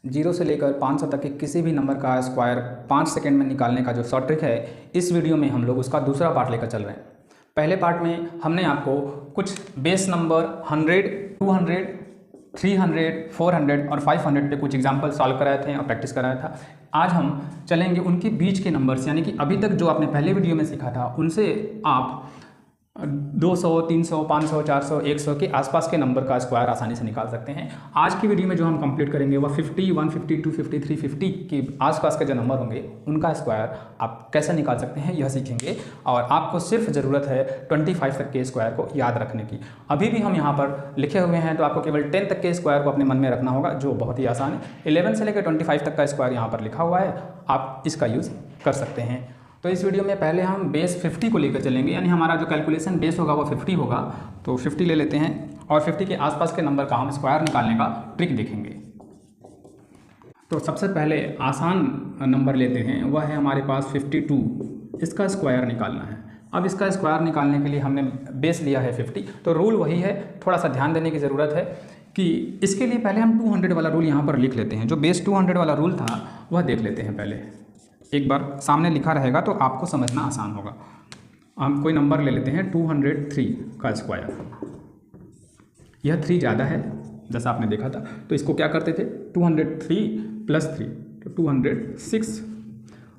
0 से लेकर 500 तक के किसी भी नंबर का स्क्वायर 5 सेकंड में निकालने का जो शॉर्ट ट्रिक है, इस वीडियो में हम लोग उसका दूसरा पार्ट लेकर चल रहे हैं। पहले पार्ट में हमने आपको कुछ बेस नंबर 100, 200, 300, 400 और 500 पे कुछ एग्जाम्पल सॉल्व कराए थे और प्रैक्टिस कराया था। आज हम चलेंगे उनके बीच के नंबर्स, यानी कि अभी तक जो आपने पहले वीडियो में सीखा था उनसे आप 200, 300, 500, 400, 100 के आसपास के नंबर का स्क्वायर आसानी से निकाल सकते हैं। आज की वीडियो में जो हम कंप्लीट करेंगे वह 50, 150, 250, 350 के आसपास के जो नंबर होंगे उनका स्क्वायर आप कैसे निकाल सकते हैं यह सीखेंगे। और आपको सिर्फ ज़रूरत है 25 तक के स्क्वायर को याद रखने की। अभी भी हम यहाँ पर लिखे हुए हैं तो आपको केवल 10 तक के स्क्वायर को अपने मन में रखना होगा, जो बहुत ही आसान है। 11 से लेकर 25 तक का स्क्वायर यहाँ पर लिखा हुआ है, आप इसका यूज़ कर सकते हैं। तो इस वीडियो में पहले हम बेस 50 को लेकर चलेंगे, यानी हमारा जो कैलकुलेशन बेस होगा वो 50 होगा। तो 50 ले लेते हैं और 50 के आसपास के नंबर का हम स्क्वायर निकालने का ट्रिक देखेंगे। तो सबसे पहले आसान नंबर लेते हैं, वह है हमारे पास 52। इसका स्क्वायर निकालना है। अब इसका स्क्वायर निकालने के लिए हमने बेस लिया है 50, तो रूल वही है। थोड़ा सा ध्यान देने की ज़रूरत है कि इसके लिए पहले हम 200 वाला रूल यहाँ पर लिख लेते हैं। जो बेस 200 वाला रूल था वह देख लेते हैं पहले। एक बार सामने लिखा रहेगा तो आपको समझना आसान होगा। हम कोई नंबर ले लेते हैं 203 का स्क्वायर। यह 3 ज़्यादा है, जैसा आपने देखा था, तो इसको क्या करते थे 203 + 3 तो 206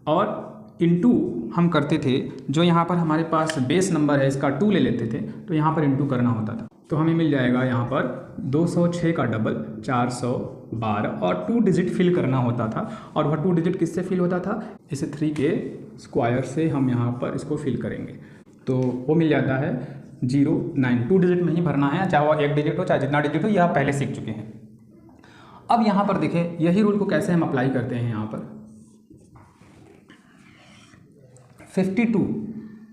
और इंटू हम करते थे। जो यहाँ पर हमारे पास बेस नंबर है इसका 2 ले लेते थे, तो यहाँ पर इंटू करना होता था। तो हमें मिल जाएगा यहाँ पर 206 का डबल 412 और 2 डिजिट फिल करना होता था। और वह 2 डिजिट किससे फिल होता था, इसे 3 के स्क्वायर से हम यहाँ पर इसको फिल करेंगे तो वो मिल जाता है 09। 2 डिजिट में ही भरना है, चाहे वह 1 डिजिट हो चाहे जितना डिजिट हो, यह आप पहले सीख चुके हैं। अब यहाँ पर देखें यही रूल को कैसे हम अप्लाई करते हैं। यहाँ पर 52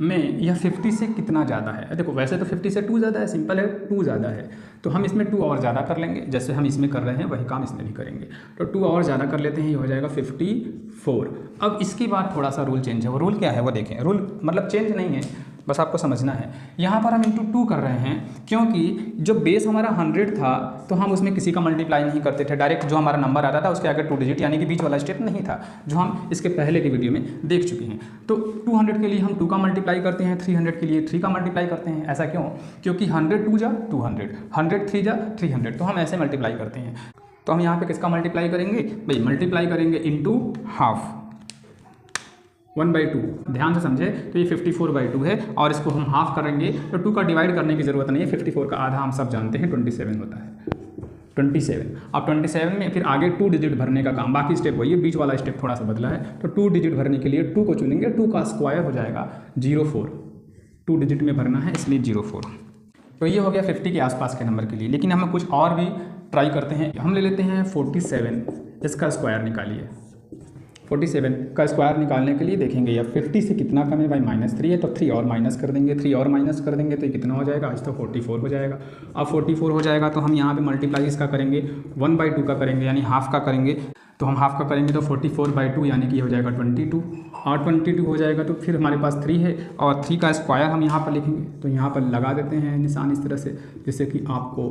में यह 50 से कितना ज़्यादा है। देखो वैसे तो 50 से 2 ज़्यादा है, सिंपल है, 2 ज़्यादा है, तो हम इसमें 2 और ज़्यादा कर लेंगे। जैसे हम इसमें कर रहे हैं वही काम इसमें भी करेंगे, तो 2 और ज़्यादा कर लेते हैं, ये हो जाएगा 54। अब इसके बाद थोड़ा सा रूल चेंज है। वो रूल क्या है वो देखें। रूल मतलब चेंज नहीं है, बस आपको समझना है। यहाँ पर हम इंटू 2 कर रहे हैं क्योंकि जो बेस हमारा 100 था तो हम उसमें किसी का मल्टीप्लाई नहीं करते थे, डायरेक्ट जो हमारा नंबर आता था उसके आगे 2 डिजिट यानी कि बीच वाला स्टेप नहीं था, जो हम इसके पहले की वीडियो में देख चुके हैं। तो 200 के लिए हम 2 का मल्टीप्लाई करते हैं, 300 के लिए 3 का मल्टीप्लाई करते हैं। ऐसा क्यों? क्योंकि 100 2 जा 200, 100 3 जा 300, तो हम ऐसे मल्टीप्लाई करते हैं। तो हम यहाँ पे किसका मल्टीप्लाई करेंगे भाई, मल्टीप्लाई करेंगे इंटू हाफ 1/2। ध्यान से समझे, तो ये 54/2 है और इसको हम हाफ करेंगे तो 2 का डिवाइड करने की ज़रूरत नहीं है। 54 का आधा हम सब जानते हैं 27 होता है, 27। अब 27 में फिर आगे 2 डिजिट भरने का काम, बाकी स्टेप वही है, बीच वाला स्टेप थोड़ा सा बदला है। तो 2 डिजिट भरने के लिए 2 को चुनेंगे, 2 का स्क्वायर हो जाएगा 04। 2 डिजिट में भरना है इसलिए 04। तो ये हो गया 50 के आसपास के नंबर के लिए। लेकिन हमें कुछ और भी ट्राई करते हैं। हम ले लेते हैं 47, इसका स्क्वायर निकालिए। 47 का स्क्वायर निकालने के लिए देखेंगे या 50 से कितना कम है भाई, -3 है, तो 3 और माइनस कर देंगे, 3 और माइनस कर देंगे तो ये कितना हो जाएगा, आज तो 44 हो जाएगा। अब 44 हो जाएगा तो हम यहाँ पे मल्टीप्लाई इसका करेंगे 1/2 का करेंगे, यानी हाफ का करेंगे। तो हम हाफ का करेंगे तो 44/2 यानी कि ये हो जाएगा 22 और 22 हो जाएगा तो फिर हमारे पास 3 है और 3 का स्क्वायर हम यहाँ पर लिखेंगे। तो यहाँ पर लगा देते हैं निशान इस तरह से, जिससे कि आपको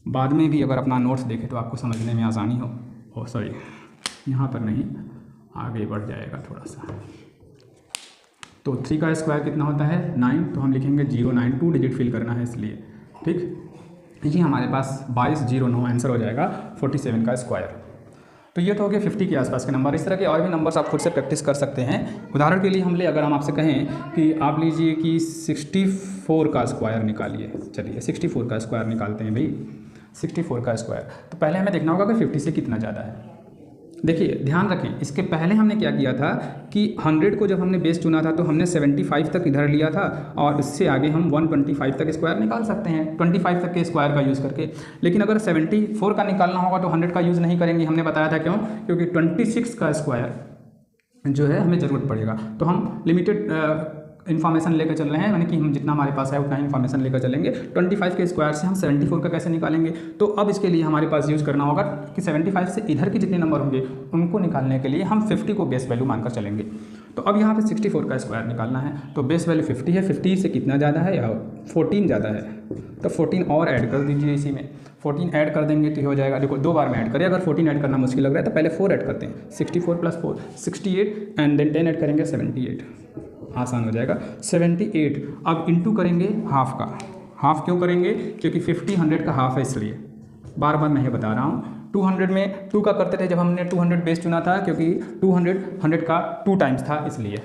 बाद में भी अगर अपना नोट्स देखें तो आपको समझने में आसानी हो। सॉरी, यहाँ पर नहीं, आगे बढ़ जाएगा थोड़ा सा। तो 3 का स्क्वायर कितना होता है 9, तो हम लिखेंगे 09, 2 डिजिट फिल करना है इसलिए, ठीक। ये हमारे पास 2209 आंसर हो जाएगा 47 का स्क्वायर। तो ये तो हो गया 50 के आसपास के नंबर। इस तरह के और भी नंबर्स आप खुद से प्रैक्टिस कर सकते हैं। उदाहरण के लिए अगर हम आपसे कहें कि आप लीजिए कि 64 का स्क्वायर निकालिए। चलिए 64 का स्क्वायर निकालते हैं भाई, 64 का स्क्वायर। तो पहले हमें देखना होगा कि 50 से कितना ज़्यादा है। देखिए ध्यान रखें, इसके पहले हमने क्या किया था कि 100 को जब हमने बेस चुना था तो हमने 75 तक इधर लिया था और इससे आगे हम 125 तक स्क्वायर निकाल सकते हैं 25 तक के स्क्वायर का यूज़ करके। लेकिन अगर 74 का निकालना होगा तो 100 का यूज़ नहीं करेंगे। हमने बताया था क्यों, क्योंकि 26 का स्क्वायर जो है हमें ज़रूरत पड़ेगा। तो हम लिमिटेड इन्फॉर्मेशन लेकर चल रहे हैं, यानी कि हम जितना हमारे पास है उतना इन्फॉर्मेशन लेकर चलेंगे। 25 के स्क्वायर से हम 74 का कैसे निकालेंगे, तो अब इसके लिए हमारे पास यूज़ करना होगा कि 75 से इधर के जितने नंबर होंगे उनको निकालने के लिए हम 50 को बेस वैल्यू मानकर चलेंगे। तो अब यहाँ पे 64 का स्क्वायर निकालना है, तो बेस वैल्यू 50 है, 50 से कितना ज़्यादा है या 14 ज़्यादा है, तो 14 और ऐड कर दीजिए इसी में। 14 ऐड कर देंगे तो ये हो जाएगा, देखो 2 बार में ऐड करें, अगर 14 ऐड करना मुश्किल लग रहा है तो पहले 4 ऐड करते हैं, 64 + 4 68 एंड देन 10 ऐड करेंगे 78, आसान हो जाएगा 78। अब इंटू करेंगे हाफ का, हाफ क्यों करेंगे, क्योंकि 50 100 का हाफ है, इसलिए बार बार मैं ये बता रहा हूँ। 200 में 2 का करते थे जब हमने 200 बेस चुना था, क्योंकि 200 100 का 2 टाइम्स था इसलिए।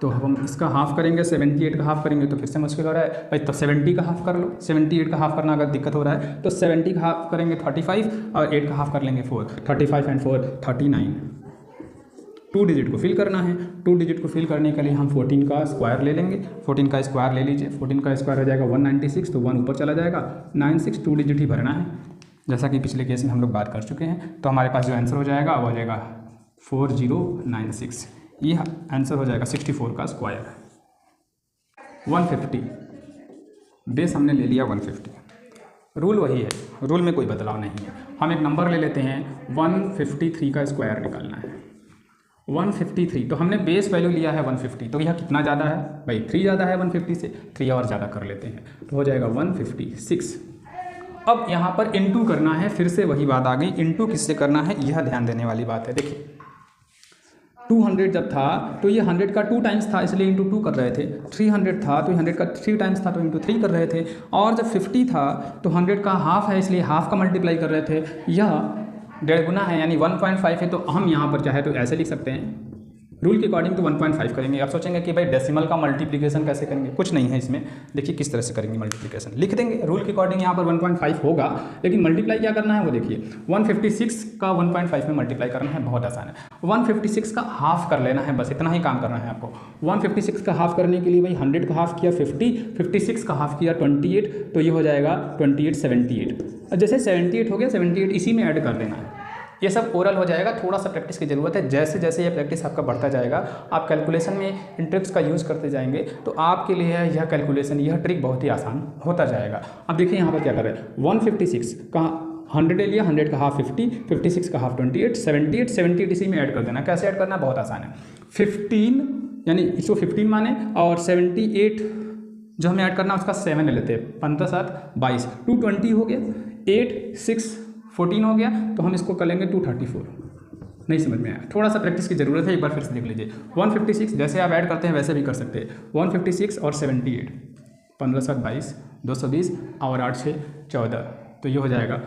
तो हम इसका हाफ करेंगे, 78 का हाफ करेंगे तो फिर से मुश्किल हो रहा है भाई, तो 70 का हाफ कर लो। 78 का हाफ करना अगर दिक्कत हो रहा है तो 70 का हाफ करेंगे 35 और 8 का हाफ कर लेंगे 4, 35 एंड 4 39। 2 डिजिट को फिल करना है, 2 डिजिट को फिल करने के लिए हम 14 का स्क्वायर ले लेंगे, 14 का स्क्वायर ले लीजिए, 14 का स्क्वायर हो जाएगा 196, तो 1 ऊपर चला जाएगा, 96 2 डिजिट ही भरना है, जैसा कि पिछले केस में हम लोग बात कर चुके हैं। तो हमारे पास जो आंसर हो जाएगा वो हो जाएगा 4096, ये आंसर हो जाएगा 64 का स्क्वायर। 150 बेस हमने ले लिया 150, रूल वही है, रूल में कोई बदलाव नहीं है। हम एक नंबर ले लेते हैं, 153 का स्क्वायर निकालना है। 153, तो हमने बेस वैल्यू लिया है 150, तो यह कितना ज़्यादा है भाई, 3 ज़्यादा है 150 से, 3 और ज़्यादा कर लेते हैं तो हो जाएगा 156। अब यहाँ पर इंटू करना है, फिर से वही बात आ गई, इंटू किससे करना है यह ध्यान देने वाली बात है। देखिए 200 जब था तो ये 100 का 2 टाइम्स था, इसलिए इंटू 2 कर रहे थे। 300 था तो 100 का 3 टाइम्स था तो इंटू 3 कर रहे थे। और जब 50 था तो 100 का हाफ है, इसलिए हाफ का मल्टीप्लाई कर रहे थे। यह 1.5 गुना है, यानी 1.5 है, तो हम यहाँ पर चाहे तो ऐसे लिख सकते हैं, रूल के अकॉर्डिंग तो 1.5 करेंगे। आप सोचेंगे कि भाई डेसिमल का मल्टीप्लिकेशन कैसे करेंगे, कुछ नहीं है इसमें, देखिए किस तरह से करेंगे मल्टीप्लिकेशन, लिख देंगे रूल के अकॉर्डिंग यहाँ पर 1.5 होगा, लेकिन मल्टीप्लाई क्या करना है वो देखिए। 156 का 1.5 में मल्टीप्लाई करना है, बहुत आसान है। 156 का हाफ कर लेना है, बस इतना ही काम करना है आपको। 156 का हाफ करने के लिए भाई 100 का हाफ किया 50, 56 का हाफ किया 28, तो ये हो जाएगा 28 78। जैसे 78 हो गया, 78 इसी में ऐड कर देना है। ये सब ओरल हो जाएगा, थोड़ा सा प्रैक्टिस की ज़रूरत है। जैसे जैसे ये प्रैक्टिस आपका बढ़ता जाएगा, आप कैलकुलेशन में इन ट्रिक्स का यूज़ करते जाएंगे, तो आपके लिए यह कैलकुलेशन, यह ट्रिक बहुत ही आसान होता जाएगा। अब देखिए यहाँ पर क्या कर रहे हैं, 156 का 100 ले लिया, 100 का हाफ 50, 56 का हाफ 28, 78 इसी में ऐड कर देना। कैसे ऐड करना है, बहुत आसान है। 15 यानी इसको 15 माने, और 78 जो हमें ऐड करना है उसका 7 ले लेते हैं, 15 7 22, 220 हो गया, 8 6 14 हो गया, तो हम इसको कर लेंगे 234। नहीं समझ में आया, थोड़ा सा प्रैक्टिस की ज़रूरत है, एक बार फिर से देख लीजिए। 156 जैसे आप ऐड करते हैं वैसे भी कर सकते हैं, 156 और 78, 15 7 22, 220 और 8 6 14, तो ये हो जाएगा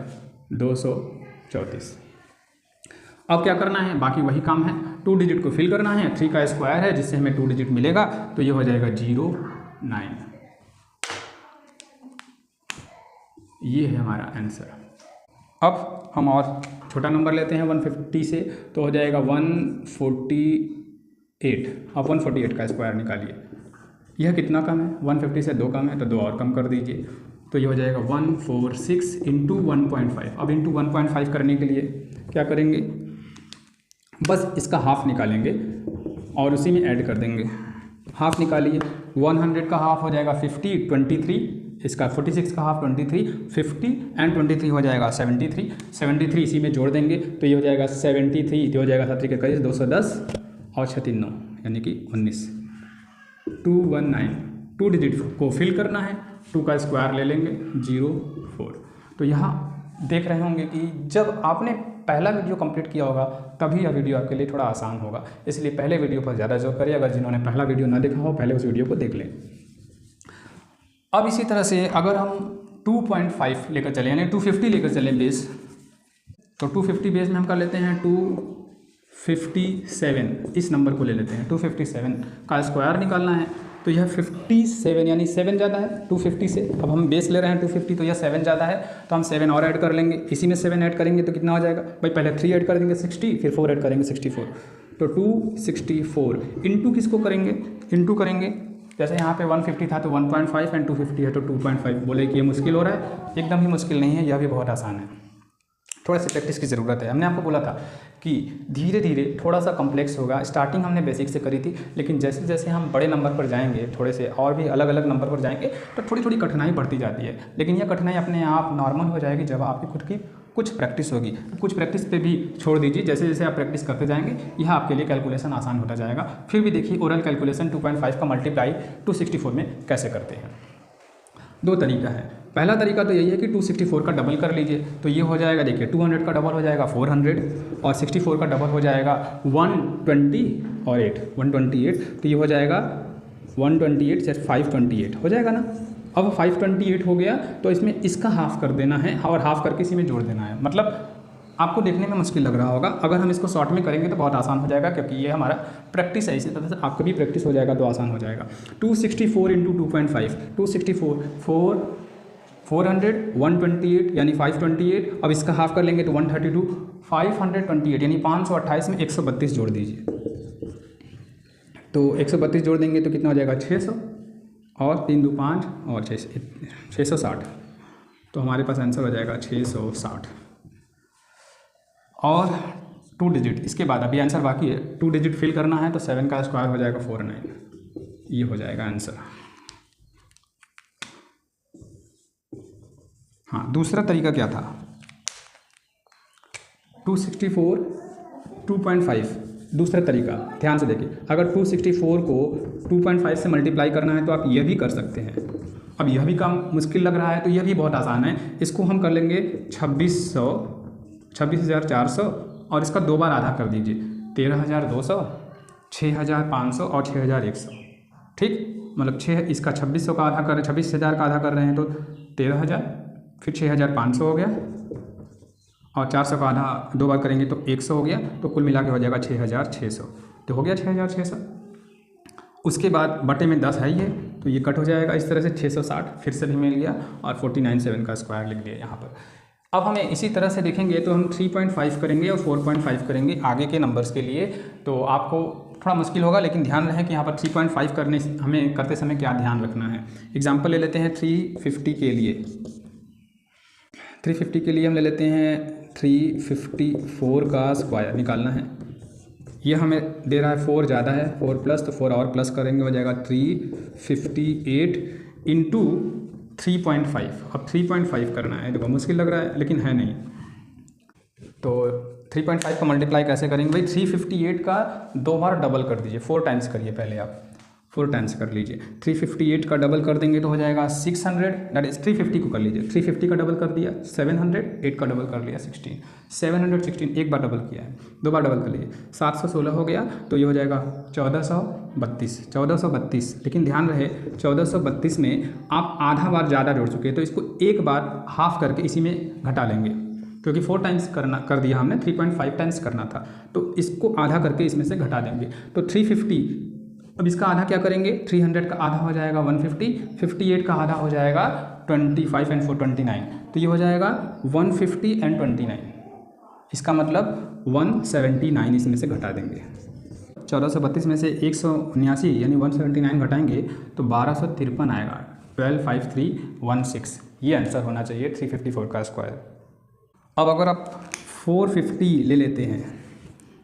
234। अब क्या करना है, बाकी वही काम है, 2 डिजिट को फिल करना है, 3 का स्क्वायर है जिससे हमें 2 डिजिट मिलेगा, तो ये हो जाएगा 09। ये है हमारा आंसर। अब हम और छोटा नंबर लेते हैं 150 से, तो हो जाएगा 148। अब 148 का स्क्वायर निकालिए, यह कितना कम है, 150 से 2 कम है, तो 2 और कम कर दीजिए, तो ये हो जाएगा 146 इंटू 1.5। अब इंटू 1.5 करने के लिए क्या करेंगे, बस इसका हाफ निकालेंगे और उसी में ऐड कर देंगे। हाफ निकालिए, 100 का हाफ हो जाएगा 50, 23, इसका 46 का हाफ 23, 50 एंड 23 हो जाएगा 73, 73 इसी में जोड़ देंगे, तो ये हो जाएगा 73, तो हो जाएगा 7 के करीब 210 और 36 9 यानी कि 19, 219। 2 डिजिट को फिल करना है, 2 का स्क्वायर ले लेंगे 04। तो यहाँ देख रहे होंगे कि जब आपने पहला वीडियो कंप्लीट किया होगा तभी यह वीडियो आपके लिए थोड़ा आसान होगा, इसलिए पहले वीडियो पर ज़्यादा जोर करिए। अगर जिन्होंने पहला वीडियो ना देखा हो पहले उस वीडियो को देख लें। अब इसी तरह से अगर हम 2.5 लेकर चलें यानी 250 लेकर चलें बेस, तो 250 बेस में हम कर लेते हैं 257, इस नंबर को ले लेते हैं। 257 का स्क्वायर निकालना है, तो यह 57 यानी 7 ज़्यादा है 250 से। अब हम बेस ले रहे हैं 250, तो यह 7 ज़्यादा है, तो हम 7 और ऐड कर लेंगे, इसी में 7 ऐड करेंगे तो कितना हो जाएगा भाई, पहले 3 ऐड कर देंगे 60, फिर 4 ऐड करेंगे 64, तो 264 इंटू किसको करेंगे, इंटू करेंगे जैसे यहाँ पे 150 था तो 1.5 एंड 250 है तो 2.5। बोले कि ये मुश्किल हो रहा है, एकदम ही मुश्किल नहीं है, यह भी बहुत आसान है, थोड़ा सी प्रैक्टिस की ज़रूरत है। हमने आपको बोला था कि धीरे धीरे थोड़ा सा कॉम्प्लेक्स होगा, स्टार्टिंग हमने बेसिक से करी थी, लेकिन जैसे जैसे हम बड़े नंबर पर जाएंगे, थोड़े से और भी अलग अलग नंबर पर जाएंगे, तो थोड़ी थोड़ी कठिनाई बढ़ती जाती है, लेकिन यह कठिनाई अपने आप नॉर्मल हो जाएगी जब आपकी खुद की कुछ प्रैक्टिस होगी। कुछ प्रैक्टिस पे भी छोड़ दीजिए, जैसे जैसे आप प्रैक्टिस करते जाएंगे यह आपके लिए कैलकुलेशन आसान होता जाएगा। फिर भी देखिए ओरल कैलकुलेशन 2.5 का मल्टीप्लाई 264 में कैसे करते हैं। 2 तरीका है, पहला तरीका तो यही है कि 264 का डबल कर लीजिए, तो ये हो जाएगा, देखिए 200 का डबल हो जाएगा 400 और 64 का डबल हो जाएगा 120 और 128, तो ये हो जाएगा 128 से 528 हो जाएगा ना। अब 528 हो गया तो इसमें इसका हाफ कर देना है और हाफ करके इसी में जोड़ देना है। मतलब आपको देखने में मुश्किल लग रहा होगा, अगर हम इसको शॉर्ट में करेंगे तो बहुत आसान हो जाएगा, क्योंकि ये हमारा प्रैक्टिस है। इसी तरह से आपको भी प्रैक्टिस हो जाएगा तो आसान हो जाएगा। 264 इंटू 2.5, 264 400 128 यानी 528। अब इसका हाफ कर लेंगे तो 132, 528 यानी 528 में 132 जोड़ दीजिए, तो 132 जोड़ देंगे तो कितना हो जाएगा 600 और 3 2 5 और 660, तो हमारे पास आंसर हो जाएगा 660। और 2 डिजिट इसके बाद अभी आंसर बाकी है, 2 डिजिट फिल करना है तो 7 का स्क्वायर हो जाएगा 49, ये हो जाएगा आंसर। हाँ, दूसरा तरीका क्या था, 264 2.5। दूसरा तरीका ध्यान से देखिए, अगर 264 को 2.5 से मल्टीप्लाई करना है तो आप यह भी कर सकते हैं। अब यह भी काम मुश्किल लग रहा है तो यह भी बहुत आसान है। इसको हम कर लेंगे 26,400 और इसका 2 बार आधा कर दीजिए, 13,200, 6,500 और 6,100। ठीक, मतलब 6 इसका 2600 का आधा कर रहे हैं, 26,000 का आधा कर रहे हैं तो 13,000, फिर 6,500 हो गया और 400 का आधा 2 बार करेंगे तो 100 हो गया, तो कुल मिला के हो जाएगा 6,600। तो हो गया 6,600। उसके बाद बटे में 10 है ये, तो ये कट हो जाएगा इस तरह से 660, फिर से भी मिल गया और 49.7 का स्क्वायर लिख दिया यहाँ पर। अब हमें इसी तरह से देखेंगे तो हम 3.5 करेंगे और 4.5 करेंगे आगे के नंबर्स के लिए, तो आपको थोड़ा मुश्किल होगा, लेकिन ध्यान रहे कि यहाँ पर 3.5 करने हमें करते समय क्या ध्यान रखना है। एग्जाम्पल ले लेते हैं 350 के लिए। 350 के लिए हम ले लेते हैं 354 का स्क्वायर निकालना है। ये हमें दे रहा है 4 ज़्यादा है, 4 प्लस, तो 4 और प्लस करेंगे हो जाएगा 358 इंटू 3.5। अब 3.5 करना है, देखो मुश्किल लग रहा है लेकिन है नहीं, तो 3.5 का मल्टीप्लाई कैसे करेंगे भाई, 358 का 2 बार डबल कर दीजिए, 4 टाइम्स करिए पहले आप, 4 टाइम्स कर लीजिए। 358 का डबल कर देंगे तो हो जाएगा 600, दैट इज 350 को कर लीजिए, 350 का डबल कर दिया 700, 8 का डबल कर लिया 16, 716 एक बार डबल किया है, 2 बार डबल कर लीजिए, 716 हो गया, तो ये हो जाएगा 1432। लेकिन ध्यान रहे 1432 में आप आधा बार ज़्यादा जोड़ चुके हैं, तो इसको एक बार हाफ करके इसी में घटा लेंगे, क्योंकि 4 टाइम्स कर दिया हमने, 3.5 टाइम्स करना था, तो इसको आधा करके इसमें से घटा देंगे, तो 350। अब इसका आधा क्या करेंगे, 300 का आधा हो जाएगा 150, 58 का आधा हो जाएगा 25 एंड 4 29, तो ये हो जाएगा 150 एंड 29, इसका मतलब 179 इसमें से घटा देंगे। 1432 में से 179 यानी 179 घटाएंगे तो 1253 आएगा, 125316, ये आंसर होना चाहिए 354 का स्क्वायर। अब अगर आप 450 ले लेते हैं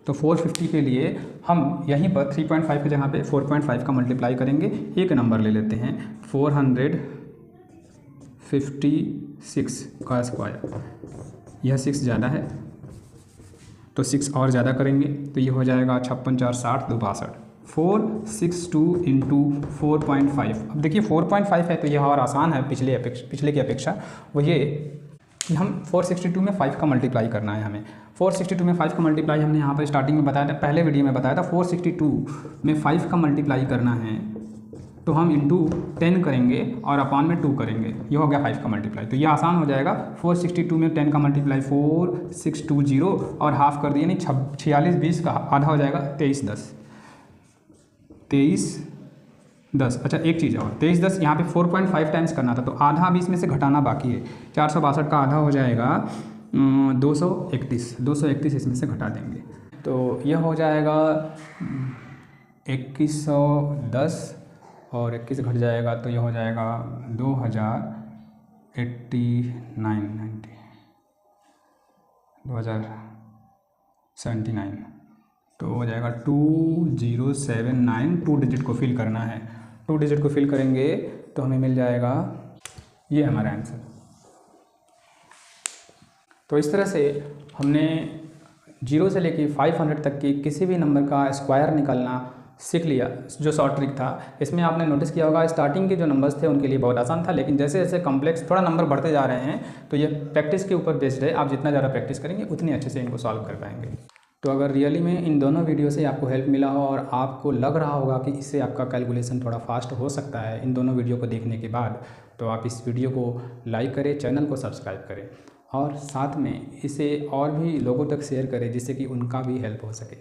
तो 450 के लिए हम यहीं पर 3.5 की जगह पे 4.5 का मल्टीप्लाई करेंगे, एक नंबर ले लेते हैं 456 का स्क्वायर, यह 6 ज़्यादा है तो 6 और ज़्यादा करेंगे तो ये हो जाएगा 56 4 60 2 62, 462 इंटू 4.5। अब देखिए 4.5 है तो यह और आसान है पिछले की अपेक्षा, वो ये कि हम 462 में 5 का मल्टीप्लाई करना है हमें। 462 में 5 का मल्टीप्लाई हमने यहाँ पर स्टार्टिंग में बताया था, पहले वीडियो में बताया था। 462 में 5 का मल्टीप्लाई करना है तो हम इंटू 10 करेंगे और अपॉन में 2 करेंगे, ये हो गया 5 का मल्टीप्लाई, तो ये आसान हो जाएगा। 462 में 10 का मल्टीप्लाई 4620 और हाफ कर दिए, नहीं 46 20 का आधा हो जाएगा 23 10। अच्छा एक चीज़ और, 23 10 यहाँ पे 4.5 टाइम्स करना था तो आधा अभी इसमें से घटाना बाकी है, 462 का आधा हो जाएगा 231 इसमें से घटा देंगे तो यह हो जाएगा 2110 और 21 घट जाएगा तो यह हो जाएगा 2079 तो हो जाएगा 2079। 2 डिजिट को फिल करना है, 2 डिजिट को फिल करेंगे तो हमें मिल जाएगा ये हमारा आंसर। तो इस तरह से हमने 0 से लेके 500 तक की किसी भी नंबर का स्क्वायर निकालना सीख लिया जो शॉर्ट ट्रिक था। इसमें आपने नोटिस किया होगा स्टार्टिंग के जो नंबर्स थे उनके लिए बहुत आसान था, लेकिन जैसे जैसे कॉम्प्लेक्स थोड़ा नंबर बढ़ते जा रहे हैं तो ये प्रैक्टिस के ऊपर बेस्ड है। आप जितना ज़्यादा प्रैक्टिस करेंगे उतनी अच्छे से इनको सॉल्व कर पाएंगे। तो अगर रियली में इन दोनों वीडियो से आपको हेल्प मिला हो और आपको लग रहा होगा कि इससे आपका कैलकुलेशन थोड़ा फास्ट हो सकता है इन दोनों वीडियो को देखने के बाद, तो आप इस वीडियो को लाइक करें, चैनल को सब्सक्राइब करें और साथ में इसे और भी लोगों तक शेयर करें जिससे कि उनका भी हेल्प हो सके।